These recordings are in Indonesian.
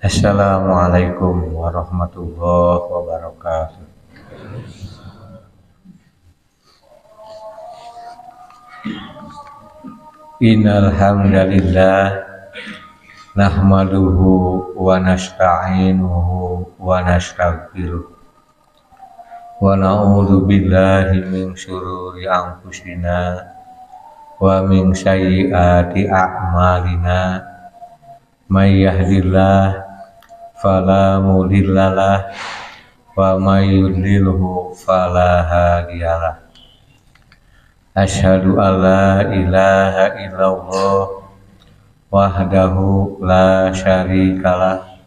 Assalamualaikum warahmatullahi wabarakatuh. Innal hamdalillah nahmaduhu wa nasta'inuhu wa nastaghfiruh wa na'udzu billahi min syururi anfusina wa min sayyiati a'malina may yahdihillahu fala mudhillalah wa may yudlilhu fala hadiyalah. Asyhadu an la ilaha illallah wahdahu la syarikalah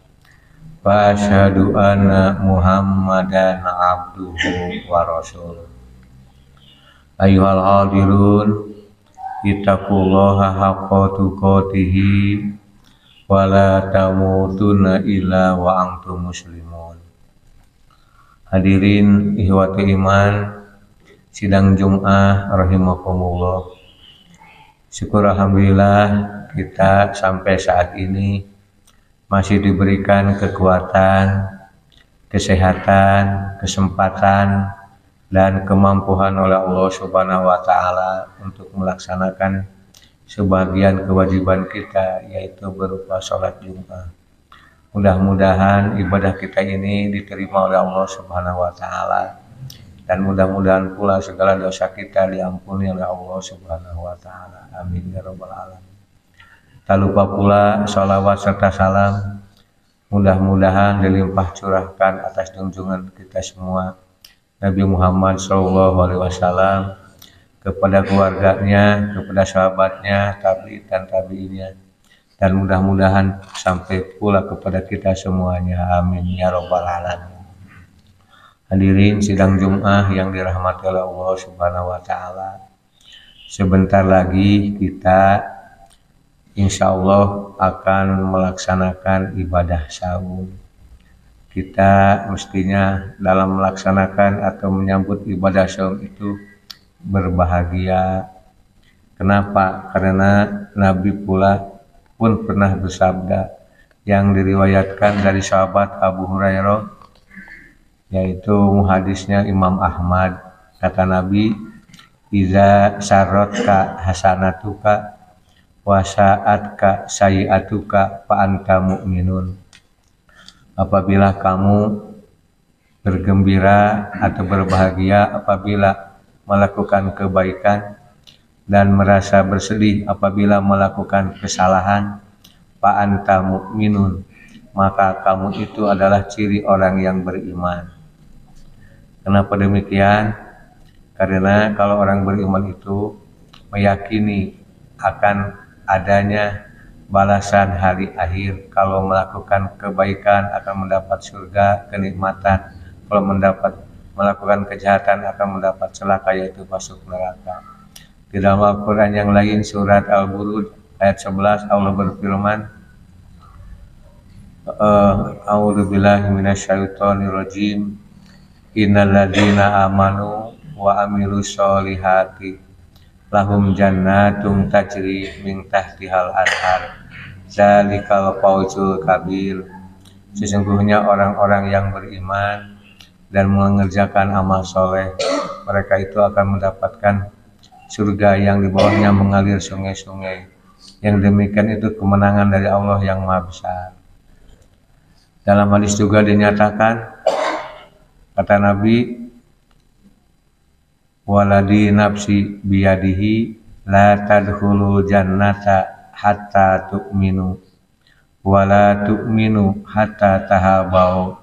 wa asyhadu anna Muhammadan abduhu wa rasuluh. Ayyuhal hadirun ittaqullaha haqqa tuqatih wa la tamutunna illa wa antum muslimun. Hadirin ihwati iman sidang Jum'ah rahimakumullah. Syukur alhamdulillah kita sampai saat ini masih diberikan kekuatan, kesehatan, kesempatan dan kemampuan oleh Allah Subhanahu wa taala untuk melaksanakan sebagian kewajiban kita, yaitu berupa sholat Jum'ah. Mudah-mudahan ibadah kita ini diterima oleh Allah Subhanahu wa taala, dan mudah-mudahan pula segala dosa kita diampuni oleh Allah Subhanahu wa taala. Amin ya rabbal alamin. Tak lupa pula sholawat serta salam mudah-mudahan dilimpah curahkan atas junjungan kita semua Nabi Muhammad SAW, kepada keluarganya, kepada sahabatnya, tabi'in dan tabi'innya, dan mudah-mudahan sampai pula kepada kita semuanya. Amin ya rabbal alamin. Hadirin sidang Jum'ah yang dirahmati oleh Allah Subhanahu wa taala. Sebentar lagi kita insya Allah akan melaksanakan ibadah saum. Kita mestinya dalam melaksanakan atau menyambut ibadah saum itu berbahagia. Kenapa? Karena Nabi pula pun pernah bersabda yang diriwayatkan dari sahabat Abu Hurairah, yaitu hadisnya Imam Ahmad. Kata Nabi, iza syarrotka hasanatuka wa sa'atka sayi'atuka fa anta mu'minun. Apabila kamu bergembira atau berbahagia apabila melakukan kebaikan dan merasa bersedih apabila melakukan kesalahan, fa anta mu'minun, maka kamu itu adalah ciri orang yang beriman. Kenapa demikian? Karena kalau orang beriman itu meyakini akan adanya balasan hari akhir. Kalau melakukan kebaikan akan mendapat surga, kenikmatan. Kalau melakukan kejahatan akan mendapat celaka, yaitu masuk neraka. Di dalam Al-Quran yang lain, surat Al-Burud ayat 11, Allah berfirman, A'udzubillahi minasyaitonirrajim. Innalladzina amanu wa amilus solihati lahum jannatum tajri min tahtihal anhar zalikal fawzul kabir. Sesungguhnya orang-orang yang beriman dan mengerjakan amal soleh, mereka itu akan mendapatkan surga yang di bawahnya mengalir sungai-sungai. Yang demikian itu kemenangan dari Allah yang Maha Besar. Dalam hadis juga dinyatakan, kata Nabi, waladi nafsi biyadihi la tadkhulul jannata hatta tu'minu wa la tu'minu hatta tahabau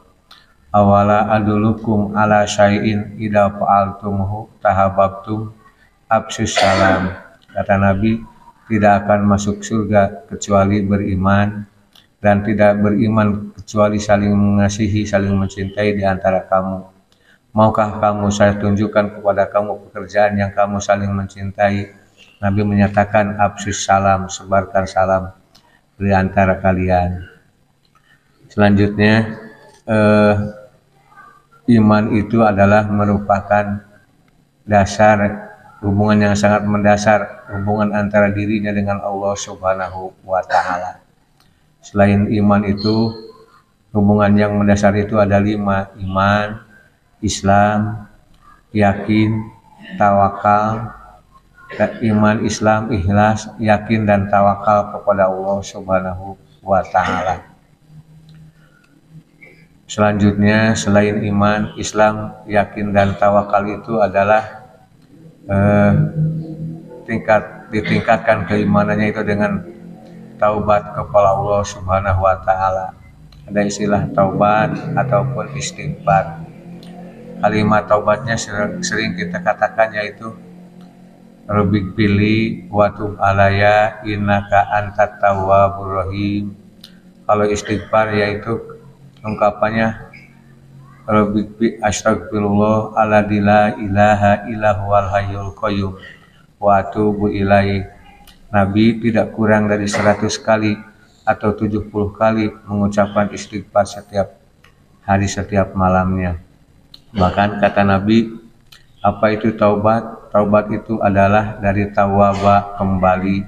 awala adulukum ala syai'in idza fa'altumuhu tahabbtum absus salam. Kata Nabi, tidak akan masuk surga kecuali beriman, dan tidak beriman kecuali saling mengasihi, saling mencintai di antara kamu. Maukah kamu saya tunjukkan kepada kamu pekerjaan yang kamu saling mencintai? Nabi menyatakan, absus salam, sebarkan salam di antara kalian. Selanjutnya, iman itu adalah merupakan dasar hubungan yang sangat mendasar, hubungan antara dirinya dengan Allah Subhanahu wa taala. Selain iman itu, Hubungan yang mendasar itu ada 5: iman, Islam, yakin, tawakal. Iman, Islam, ikhlas, yakin dan tawakal kepada Allah Subhanahu wa Ta'ala. Selanjutnya selain iman, Islam, yakin dan tawakal itu adalah ditingkatkan keimanannya itu dengan taubat kepada Allah Subhanahu wa Ta'ala. Ada istilah taubat ataupun istighfar. Kalimat taubatnya sering kita katakan yaitu Rabbik pilih watub alaya innaka antat tawwabur rahim. Kalau istighfar yaitu ungkapannya Rabbik astagfirullah alladzi la ilaha illa huwal hayyul qayyum wa atubu ilaih. Nabi tidak kurang dari 100 kali atau 70 kali mengucapkan istighfar setiap hari, setiap malamnya. Bahkan kata Nabi, apa itu taubat? Taubat itu adalah dari tawaba, kembali.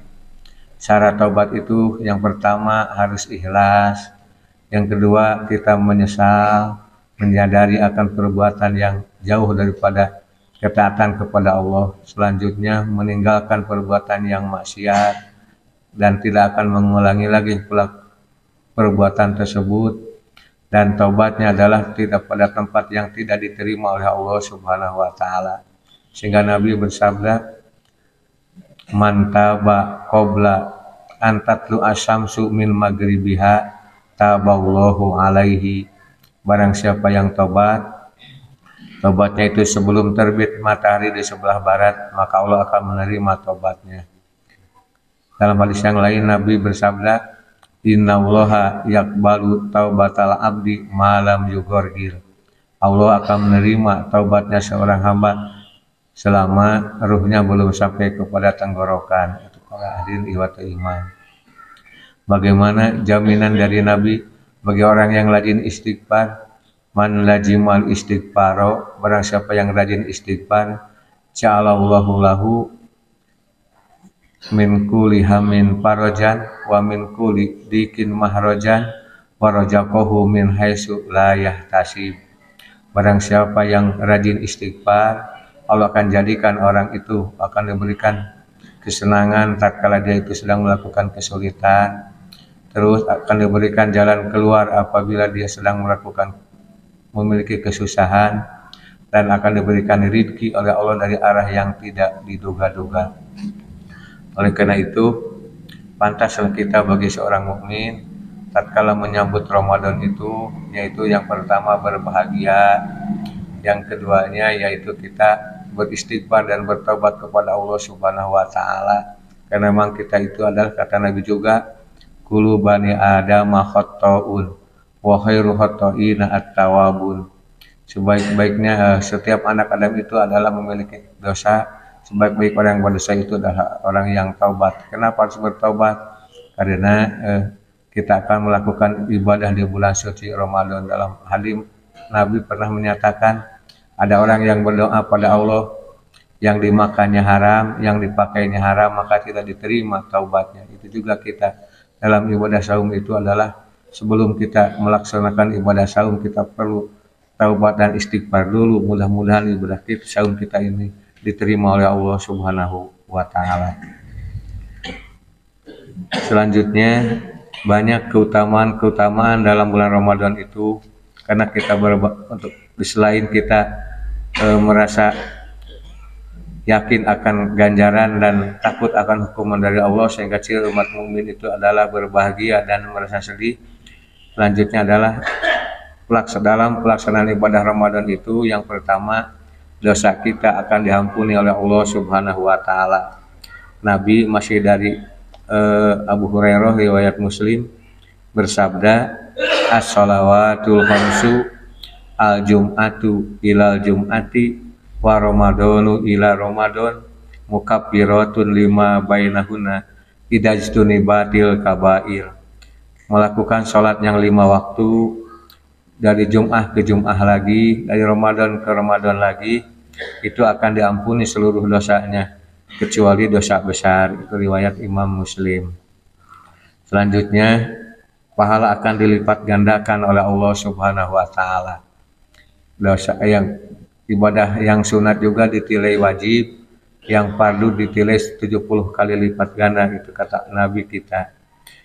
Syarat taubat itu yang pertama harus ikhlas. Yang kedua kita menyesal, menyadari akan perbuatan yang jauh daripada ketaatan kepada Allah. Selanjutnya meninggalkan perbuatan yang maksiat dan tidak akan mengulangi lagi pula perbuatan tersebut. Dan taubatnya adalah tidak pada tempat yang tidak diterima oleh Allah Subhanahu wa Ta'ala. Sehingga Nabi bersabda, man taba qabla an tatlu asyamsu min maghribiha taballahu alaihi. Barang siapa yang tobatnya itu sebelum terbit matahari di sebelah barat, maka Allah akan menerima tobatnya. Dalam hadis yang lain Nabi bersabda, innallaha yaqbalu taubatal abdi malam yugorgil. Allah akan menerima taubatnya seorang hamba selama ruhnya belum sampai kepada tenggorokan. Itu para hadirin iwatu iman. Bagaimana jaminan dari Nabi bagi orang yang rajin istighfar? Man lajimal istighfaro, barang siapa yang rajin istighfar, ja'alallahu lahu min kulli hamin farajan wa min kulli dikin mahrajan wa rajaqahu min haitsu la yahtasib. Barang siapa yang rajin istighfar, Allah akan jadikan orang itu akan diberikan kesenangan tatkala dia itu sedang melakukan kesulitan. Terus akan diberikan jalan keluar apabila dia sedang memiliki kesusahan, dan akan diberikan rezeki oleh Allah dari arah yang tidak diduga-duga. Oleh karena itu, pantaslah kita bagi seorang mukmin tatkala menyambut Ramadan itu, yaitu yang pertama berbahagia, yang keduanya yaitu kita beristighfar dan bertobat kepada Allah Subhanahu wa Ta'ala. Karena memang kita itu adalah, kata Nabi juga, kullu bani Adam khata'un wa khairu khata'ina at-tawwabun. Sebaik-baiknya setiap anak Adam itu adalah memiliki dosa. Sebaik-baik orang yang berdosa itu adalah orang yang taubat. Kenapa harus bertobat? Karena kita akan melakukan ibadah di bulan suci Ramadan. Dalam hadis Nabi pernah menyatakan, ada orang yang berdoa pada Allah, yang dimakannya haram, yang dipakainya haram, maka tidak diterima taubatnya. Itu juga kita dalam ibadah saum itu adalah sebelum kita melaksanakan ibadah saum, kita perlu taubat dan istighfar dulu. Mudah-mudahan ibadah kita saum kita ini diterima oleh Allah Subhanahu wa Ta'ala. Selanjutnya banyak keutamaan dalam bulan Ramadan itu, karena kita untuk selain kita merasa yakin akan ganjaran dan takut akan hukuman dari Allah, sehingga ciri umat mukmin itu adalah berbahagia dan merasa sedih. Selanjutnya adalah dalam pelaksanaan ibadah Ramadan itu, yang pertama, dosa kita akan diampuni oleh Allah Subhanahu wa Ta'ala. Nabi masih dari Abu Hurairah riwayat Muslim bersabda, as-shalawatul khamsu al-jum'atu ilal jum'ati wa ramadanu ila ramadan mukaffiratun lima bainahuna idajtunibatil kabair. Melakukan sholat yang 5 waktu dari Jum'ah ke Jum'ah lagi, dari Ramadan ke Ramadan lagi, itu akan diampuni seluruh dosanya kecuali dosa besar. Itu riwayat Imam Muslim. Selanjutnya pahala akan dilipat gandakan oleh Allah Subhanahu wa taala. Dosa yang ibadah yang sunat juga ditilai wajib, yang fardu ditilai 70 kali lipat ganda, itu kata Nabi kita.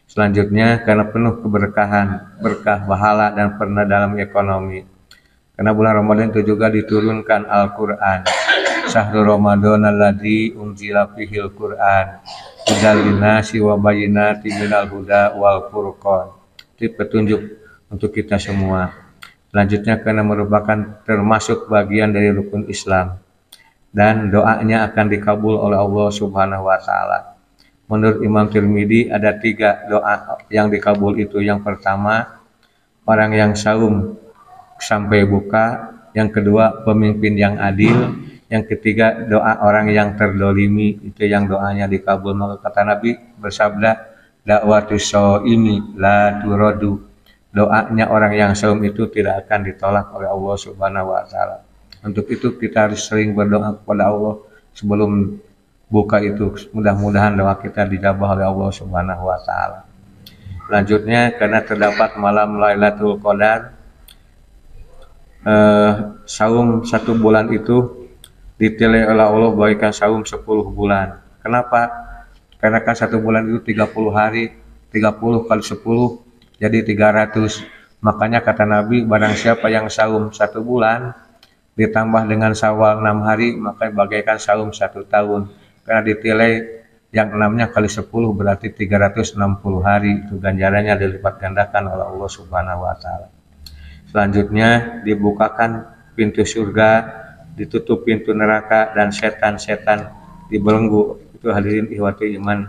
Selanjutnya karena penuh keberkahan, berkah pahala dan pernah dalam ekonomi. Karena bulan Ramadan itu juga diturunkan Al-Qur'an. Syahrul Ramadan alladzi unzila fihil Qur'an hudal linnasi wa bayyinatin minal huda wal furqan. Itu petunjuk untuk kita semua. Selanjutnya karena merupakan termasuk bagian dari rukun Islam dan doanya akan dikabul oleh Allah Subhanahu wa taala. Menurut Imam Tirmidzi ada 3 doa yang dikabul itu. Yang pertama, orang yang saum sampai buka. Yang kedua, pemimpin yang adil. Yang ketiga, doa orang yang terdolimi, itu yang doanya dikabul. Maka kata Nabi bersabda, da'watus shaimi la turadu. Doanya orang yang saum itu tidak akan ditolak oleh Allah Subhanahu wa taala. Untuk itu kita harus sering berdoa kepada Allah sebelum buka itu. Mudah-mudahan doa kita dijabah oleh Allah Subhanahu wa taala. Selanjutnya karena terdapat malam Lailatul Qadar, saum 1 bulan itu ditilai oleh Allah bagaikan saum 10 bulan. Kenapa? Karena kan 1 bulan itu 30 hari, 30 kali 10 jadi 300. Makanya kata Nabi, barang siapa yang saum 1 bulan ditambah dengan Syawal 6 hari, maka bagaikan saum 1 tahun. Karena ditilai yang 6-nya kali 10 berarti 360 hari. Itu ganjarannya dilipat gandakan oleh Allah Subhanahu wa taala. Selanjutnya dibukakan pintu surga, ditutup pintu neraka, dan setan-setan dibelenggu. Itu hadirin ihwati iman.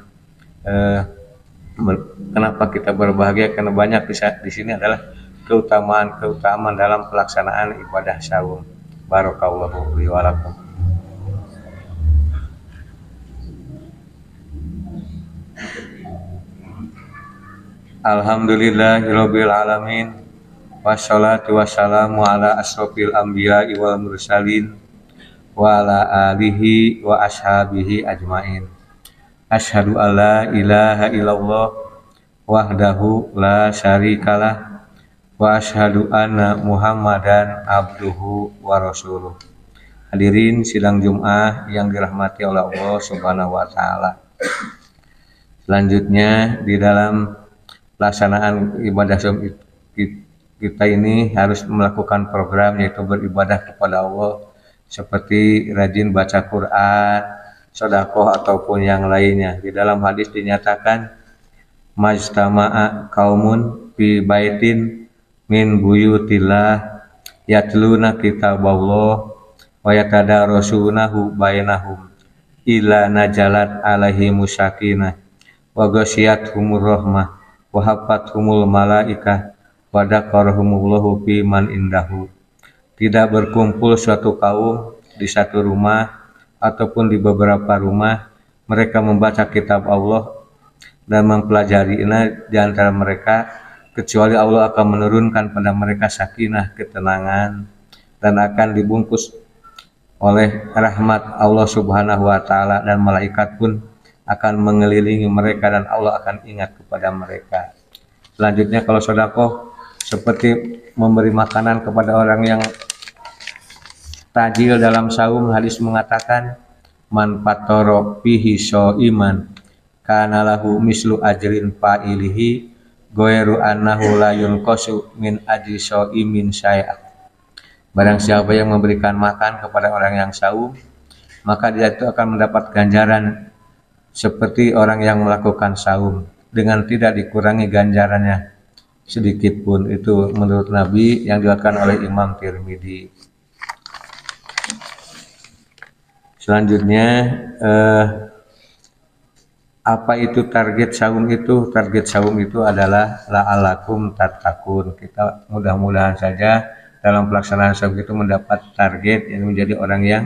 Kenapa kita berbahagia? Karena banyak di sini adalah keutamaan dalam pelaksanaan ibadah saum. Barakallahu li wa lakum. Alhamdulillahirabbil alamin. Wassalatu wassalamu ala asrofil anbiya'i wal mursalin wa ala alihi wa ashabihi ajmain. Asyhadu alla ilaha illallah wahdahu la syarikalah wa asyhadu anna Muhammadan abduhu wa rasuluh. Hadirin sidang Jumat yang dirahmati oleh Allah Subhanahu wa taala. Selanjutnya di dalam pelaksanaan ibadah saum kita ini harus melakukan program, yaitu beribadah kepada Allah seperti rajin baca Quran, sedekah ataupun yang lainnya. Di dalam hadis dinyatakan majtama'a qaumun fi baitin min buyutillah yatluna kitaballah wa yatadarasunahu bainahum illa najalat alaihimus sakinah wa ghasyiyatuhumur rahmah wa hafathumul malaikah wa dzakarahumullahu fi man indahu. Tidak berkumpul suatu kaum di satu rumah ataupun di beberapa rumah, mereka membaca kitab Allah dan mempelajarinya di antara mereka, kecuali Allah akan menurunkan pada mereka sakinah, ketenangan, dan akan dibungkus oleh rahmat Allah Subhanahu wa taala, dan malaikat pun akan mengelilingi mereka dan Allah akan ingat kepada mereka. Selanjutnya kalau sedekah seperti memberi makanan kepada orang yang tajil dalam saum, hadis mengatakan man fatara fihi shaiman kana lahu mislu ajrin fa'ilihi ghairu annahu la yunqasu min ajri shaimin syai'a. Barang siapa yang memberikan makan kepada orang yang saum, maka dia itu akan mendapat ganjaran seperti orang yang melakukan saum dengan tidak dikurangi ganjarannya sedikit pun. Itu menurut Nabi yang diriwayatkan oleh Imam Tirmidzi. Selanjutnya apa itu target saum itu? Target saum itu adalah la'alakum tattaqun. Kita mudah-mudahan saja dalam pelaksanaan saum itu mendapat target yang menjadi orang yang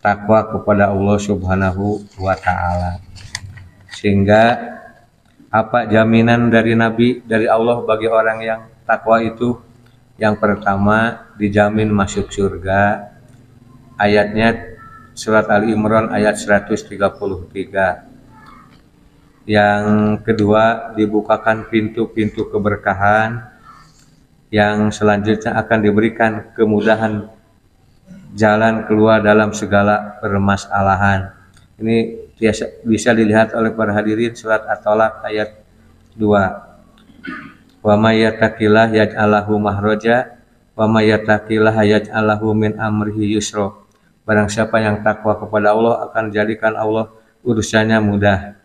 takwa kepada Allah Subhanahu wa taala. Sehingga apa jaminan dari Nabi, dari Allah bagi orang yang takwa itu? Yang pertama, dijamin masuk surga. Ayatnya surat Ali Imran ayat 133. Yang kedua, dibukakan pintu-pintu keberkahan. Yang selanjutnya akan diberikan kemudahan jalan keluar dalam segala permasalahan. Ini bisa dilihat oleh para hadirin surat At-Tolak ayat 2. Wa may yattaqillah yaj'al lahu mahraja wa may yattaqillah yaj'al lahu min amrihi yusra. Barang siapa yang takwa kepada Allah akan jadikan Allah urusannya mudah.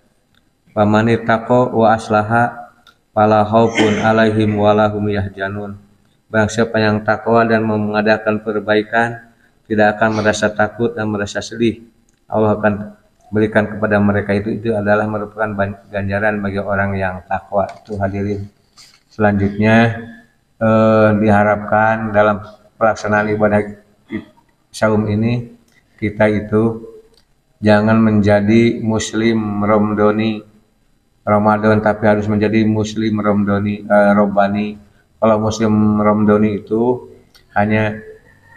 Wa man ittaqa wa aslaha fala khaufun alaihim wa lahum yahzanun. Barang siapa yang takwa dan mengadakan perbaikan tidak akan merasa takut dan merasa sedih. Allah akan berikan kepada mereka itu adalah merupakan ganjaran bagi orang yang takwa. Itu hadirin. Selanjutnya diharapkan dalam pelaksanaan ibadah saum ini kita itu jangan menjadi muslim Ramadan tapi harus menjadi muslim Robbani. Kalau muslim Ramadhani itu hanya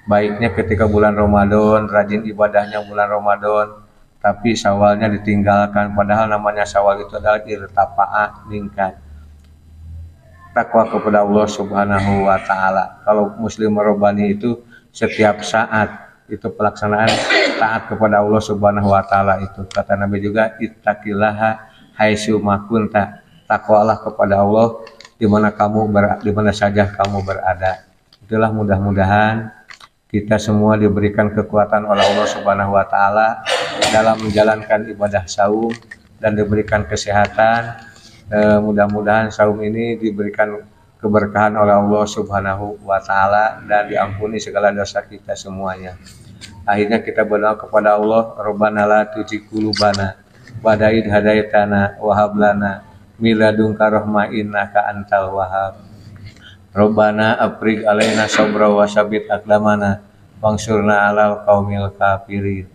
baiknya ketika bulan Ramadan, rajin ibadahnya bulan Ramadan, tapi Syawalnya ditinggalkan. Padahal namanya Syawal itu adalah irtafa'ah, meningkat takwa kepada Allah Subhanahu wa taala. Kalau muslim Rabbani itu setiap saat itu pelaksanaan taat kepada Allah Subhanahu wa taala itu. Kata Nabi juga ittaqillaha haitsu ma kunta. Takwalah kepada Allah di mana saja kamu berada. Itulah mudah-mudahan kita semua diberikan kekuatan oleh Allah Subhanahu wa taala dalam menjalankan ibadah saum dan diberikan kesehatan. Mudah-mudahan saum ini diberikan keberkahan oleh Allah Subhanahu wa taala dan diampuni segala dosa kita semuanya. Akhirnya kita berdoa kepada Allah, Rabbana la tuzigh qulubana ba'da idh hadaitana wa hab lana min ladunka rahmah innaka antal wahhab. Rabbana afrigh alaina sabra wa sabbit aqdamana wansurna 'alal qaumil kafirin.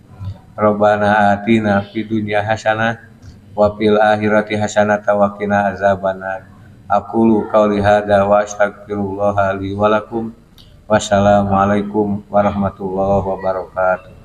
Rabbana atina fid dunya hasanah wa fil akhirati hasanatan wa qina azabannar. Aqulu qauli hadza wa astaghfirullaha li wa lakum. Wassalamualaikum warahmatullahi wabarakatuh.